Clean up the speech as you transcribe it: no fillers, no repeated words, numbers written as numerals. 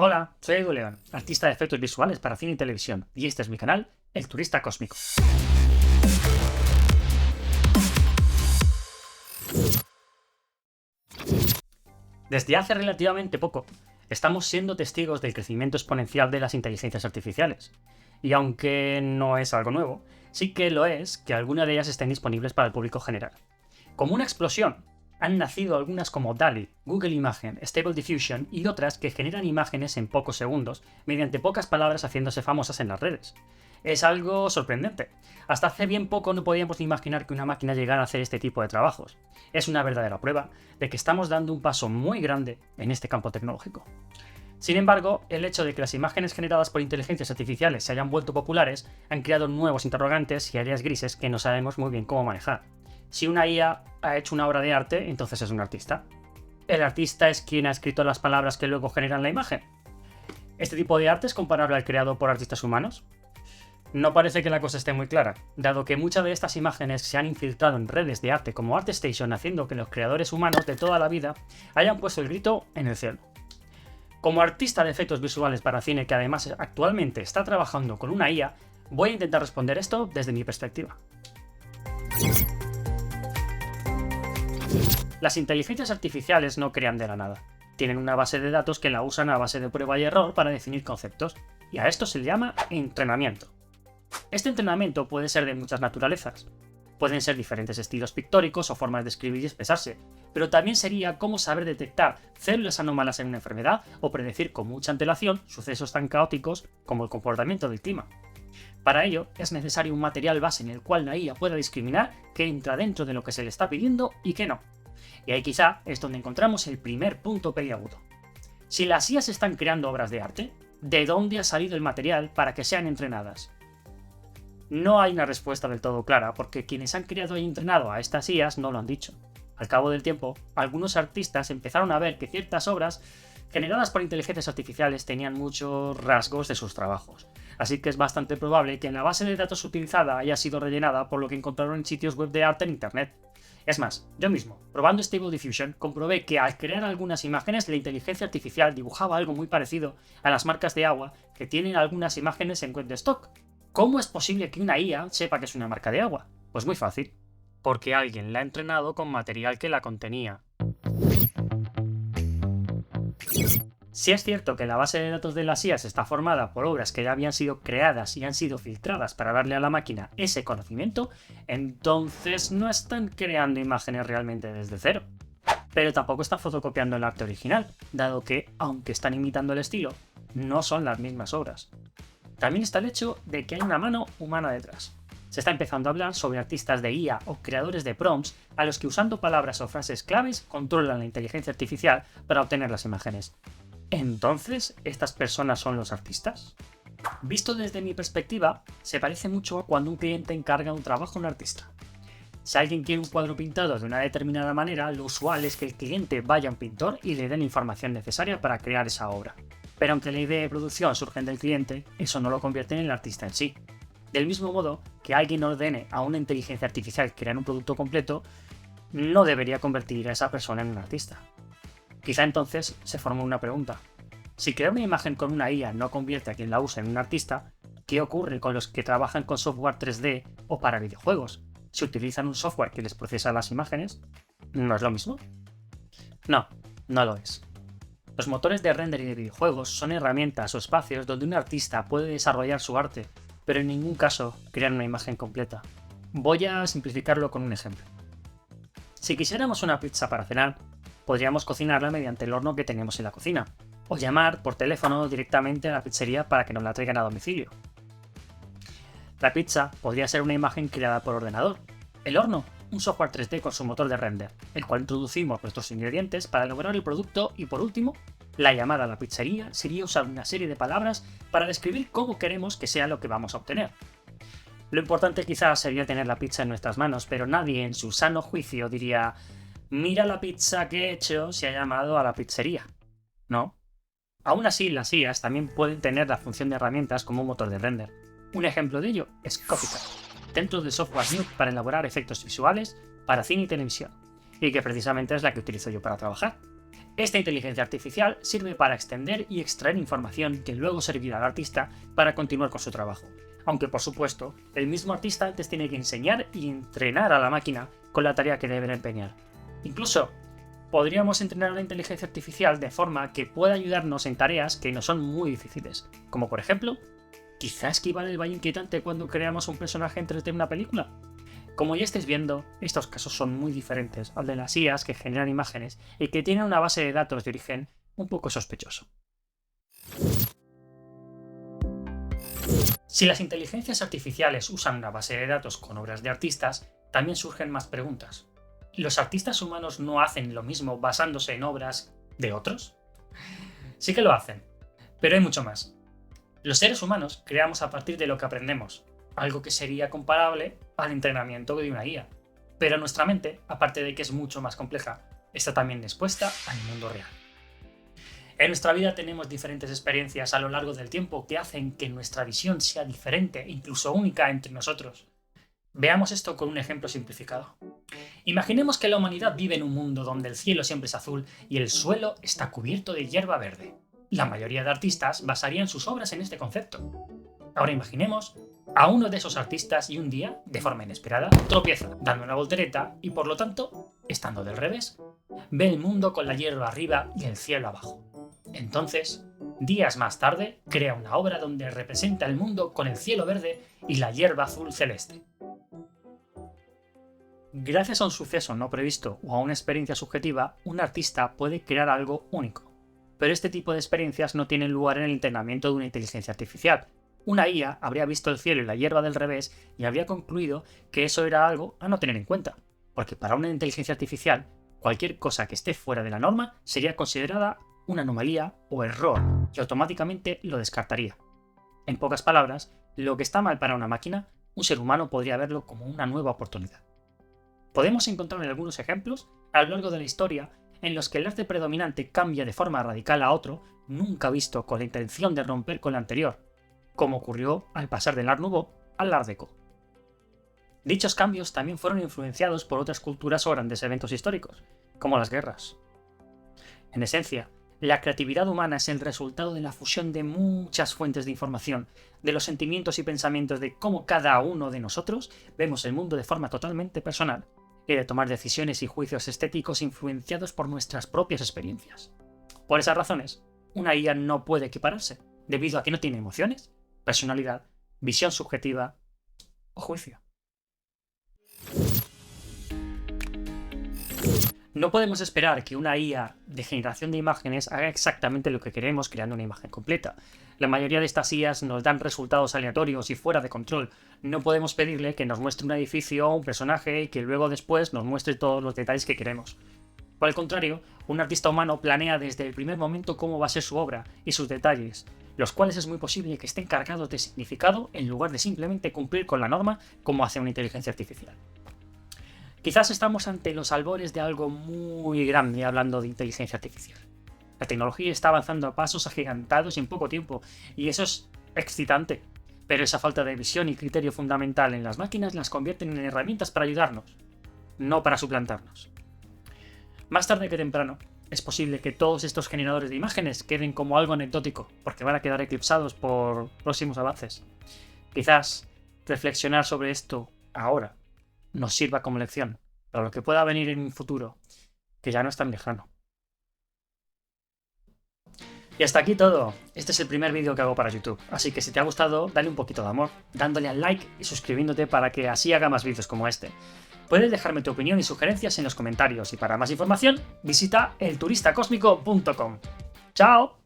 Hola, soy Edu León, artista de efectos visuales para cine y televisión, y este es mi canal, El Turista Cósmico. Desde hace relativamente poco, estamos siendo testigos del crecimiento exponencial de las inteligencias artificiales. Y aunque no es algo nuevo, sí que lo es que algunas de ellas estén disponibles para el público general. Como una explosión, han nacido algunas como DALL-E, Google Imagen, Stable Diffusion y otras que generan imágenes en pocos segundos mediante pocas palabras haciéndose famosas en las redes. Es algo sorprendente. Hasta hace bien poco no podíamos ni imaginar que una máquina llegara a hacer este tipo de trabajos. Es una verdadera prueba de que estamos dando un paso muy grande en este campo tecnológico. Sin embargo, el hecho de que las imágenes generadas por inteligencias artificiales se hayan vuelto populares han creado nuevos interrogantes y áreas grises que no sabemos muy bien cómo manejar. Si una IA ha hecho una obra de arte, entonces es un artista. ¿El artista es quien ha escrito las palabras que luego generan la imagen? ¿Este tipo de arte es comparable al creado por artistas humanos? No parece que la cosa esté muy clara, dado que muchas de estas imágenes se han infiltrado en redes de arte como ArtStation, haciendo que los creadores humanos de toda la vida hayan puesto el grito en el cielo. Como artista de efectos visuales para cine que además actualmente está trabajando con una IA, voy a intentar responder esto desde mi perspectiva. Las inteligencias artificiales no crean de la nada. Tienen una base de datos que la usan a base de prueba y error para definir conceptos, y a esto se le llama entrenamiento. Este entrenamiento puede ser de muchas naturalezas. Pueden ser diferentes estilos pictóricos o formas de escribir y expresarse, pero también sería cómo saber detectar células anómalas en una enfermedad o predecir con mucha antelación sucesos tan caóticos como el comportamiento del clima. Para ello, es necesario un material base en el cual la IA pueda discriminar qué entra dentro de lo que se le está pidiendo y qué no. Y ahí quizá es donde encontramos el primer punto peliagudo. Si las IAs están creando obras de arte, ¿de dónde ha salido el material para que sean entrenadas? No hay una respuesta del todo clara, porque quienes han creado y entrenado a estas IAs no lo han dicho. Al cabo del tiempo, algunos artistas empezaron a ver que ciertas obras generadas por inteligencias artificiales tenían muchos rasgos de sus trabajos, así que es bastante probable que la base de datos utilizada haya sido rellenada por lo que encontraron en sitios web de arte en internet. Es más, yo mismo, probando Stable Diffusion, comprobé que al crear algunas imágenes la inteligencia artificial dibujaba algo muy parecido a las marcas de agua que tienen algunas imágenes en web de stock. ¿Cómo es posible que una IA sepa que es una marca de agua? Pues muy fácil, porque alguien la ha entrenado con material que la contenía. Si es cierto que la base de datos de las IAs está formada por obras que ya habían sido creadas y han sido filtradas para darle a la máquina ese conocimiento, entonces no están creando imágenes realmente desde cero. Pero tampoco están fotocopiando el arte original, dado que, aunque están imitando el estilo, no son las mismas obras. También está el hecho de que hay una mano humana detrás. Se está empezando a hablar sobre artistas de IA o creadores de prompts a los que usando palabras o frases claves controlan la inteligencia artificial para obtener las imágenes. ¿Entonces, estas personas son los artistas? Visto desde mi perspectiva, se parece mucho a cuando un cliente encarga un trabajo a un artista. Si alguien quiere un cuadro pintado de una determinada manera, lo usual es que el cliente vaya a un pintor y le dé la información necesaria para crear esa obra. Pero aunque la idea de producción surge del cliente, eso no lo convierte en el artista en sí. Del mismo modo que alguien ordene a una inteligencia artificial crear un producto completo, no debería convertir a esa persona en un artista. Quizá entonces se forme una pregunta. Si crear una imagen con una IA no convierte a quien la usa en un artista, ¿qué ocurre con los que trabajan con software 3D o para videojuegos? Si utilizan un software que les procesa las imágenes, ¿no es lo mismo? No, no lo es. Los motores de render y de videojuegos son herramientas o espacios donde un artista puede desarrollar su arte, pero en ningún caso crear una imagen completa. Voy a simplificarlo con un ejemplo. Si quisiéramos una pizza para cenar, podríamos cocinarla mediante el horno que tenemos en la cocina, o llamar por teléfono directamente a la pizzería para que nos la traigan a domicilio. La pizza podría ser una imagen creada por ordenador. El horno, un software 3D con su motor de render, el cual introducimos nuestros ingredientes para elaborar el producto y por último, la llamada a la pizzería sería usar una serie de palabras para describir cómo queremos que sea lo que vamos a obtener. Lo importante quizás sería tener la pizza en nuestras manos, pero nadie en su sano juicio diría «Mira la pizza que he hecho, se ha llamado a la pizzería». ¿No? Aún así, las IAs también pueden tener la función de herramientas como un motor de render. Un ejemplo de ello es Copycat, dentro del software Nuke para elaborar efectos visuales para cine y televisión, y que precisamente es la que utilizo yo para trabajar. Esta inteligencia artificial sirve para extender y extraer información que luego servirá al artista para continuar con su trabajo. Aunque por supuesto, el mismo artista antes tiene que enseñar y entrenar a la máquina con la tarea que debe empeñar. Incluso, podríamos entrenar a la inteligencia artificial de forma que pueda ayudarnos en tareas que no son muy difíciles, como por ejemplo, quizá esquivar el valle inquietante cuando creamos un personaje en 3D en una película. Como ya estáis viendo, estos casos son muy diferentes al de las IAs que generan imágenes y que tienen una base de datos de origen un poco sospechoso. Si las inteligencias artificiales usan una base de datos con obras de artistas, también surgen más preguntas. ¿Los artistas humanos no hacen lo mismo basándose en obras de otros? Sí que lo hacen, pero hay mucho más. Los seres humanos creamos a partir de lo que aprendemos, algo que sería comparable al entrenamiento de una guía. Pero nuestra mente, aparte de que es mucho más compleja, está también expuesta al mundo real. En nuestra vida tenemos diferentes experiencias a lo largo del tiempo que hacen que nuestra visión sea diferente e incluso única entre nosotros. Veamos esto con un ejemplo simplificado. Imaginemos que la humanidad vive en un mundo donde el cielo siempre es azul y el suelo está cubierto de hierba verde. La mayoría de artistas basarían sus obras en este concepto. Ahora imaginemos a uno de esos artistas y un día, de forma inesperada, tropieza, dando una voltereta y por lo tanto, estando del revés, ve el mundo con la hierba arriba y el cielo abajo. Entonces, días más tarde, crea una obra donde representa el mundo con el cielo verde y la hierba azul celeste. Gracias a un suceso no previsto o a una experiencia subjetiva, un artista puede crear algo único. Pero este tipo de experiencias no tienen lugar en el entrenamiento de una inteligencia artificial. Una IA habría visto el cielo y la hierba del revés y habría concluido que eso era algo a no tener en cuenta, porque para una inteligencia artificial, cualquier cosa que esté fuera de la norma sería considerada una anomalía o error y automáticamente lo descartaría. En pocas palabras, lo que está mal para una máquina, un ser humano podría verlo como una nueva oportunidad. Podemos encontrar algunos ejemplos a lo largo de la historia en los que el arte predominante cambia de forma radical a otro, nunca visto con la intención de romper con el anterior, como ocurrió al pasar del Art Nouveau al Art Deco. Dichos cambios también fueron influenciados por otras culturas o grandes eventos históricos, como las guerras. En esencia, la creatividad humana es el resultado de la fusión de muchas fuentes de información, de los sentimientos y pensamientos de cómo cada uno de nosotros vemos el mundo de forma totalmente personal, y de tomar decisiones y juicios estéticos influenciados por nuestras propias experiencias. Por esas razones, una IA no puede equipararse, debido a que no tiene emociones, personalidad, visión subjetiva o juicio. No podemos esperar que una IA de generación de imágenes haga exactamente lo que queremos creando una imagen completa. La mayoría de estas IAs nos dan resultados aleatorios y fuera de control. No podemos pedirle que nos muestre un edificio o un personaje y que luego después nos muestre todos los detalles que queremos. Por el contrario, un artista humano planea desde el primer momento cómo va a ser su obra y sus detalles, los cuales es muy posible que estén cargados de significado en lugar de simplemente cumplir con la norma como hace una inteligencia artificial. Quizás estamos ante los albores de algo muy grande hablando de inteligencia artificial. La tecnología está avanzando a pasos agigantados en poco tiempo, y eso es excitante. Pero esa falta de visión y criterio fundamental en las máquinas las convierten en herramientas para ayudarnos, no para suplantarnos. Más tarde que temprano, es posible que todos estos generadores de imágenes queden como algo anecdótico, porque van a quedar eclipsados por próximos avances. Quizás reflexionar sobre esto ahora nos sirva como lección para lo que pueda venir en un futuro, que ya no es tan lejano. Y hasta aquí todo. Este es el primer vídeo que hago para YouTube, así que si te ha gustado, dale un poquito de amor, dándole al like y suscribiéndote para que así haga más vídeos como este. Puedes dejarme tu opinión y sugerencias en los comentarios, y para más información, visita elturistacosmico.com. ¡Chao!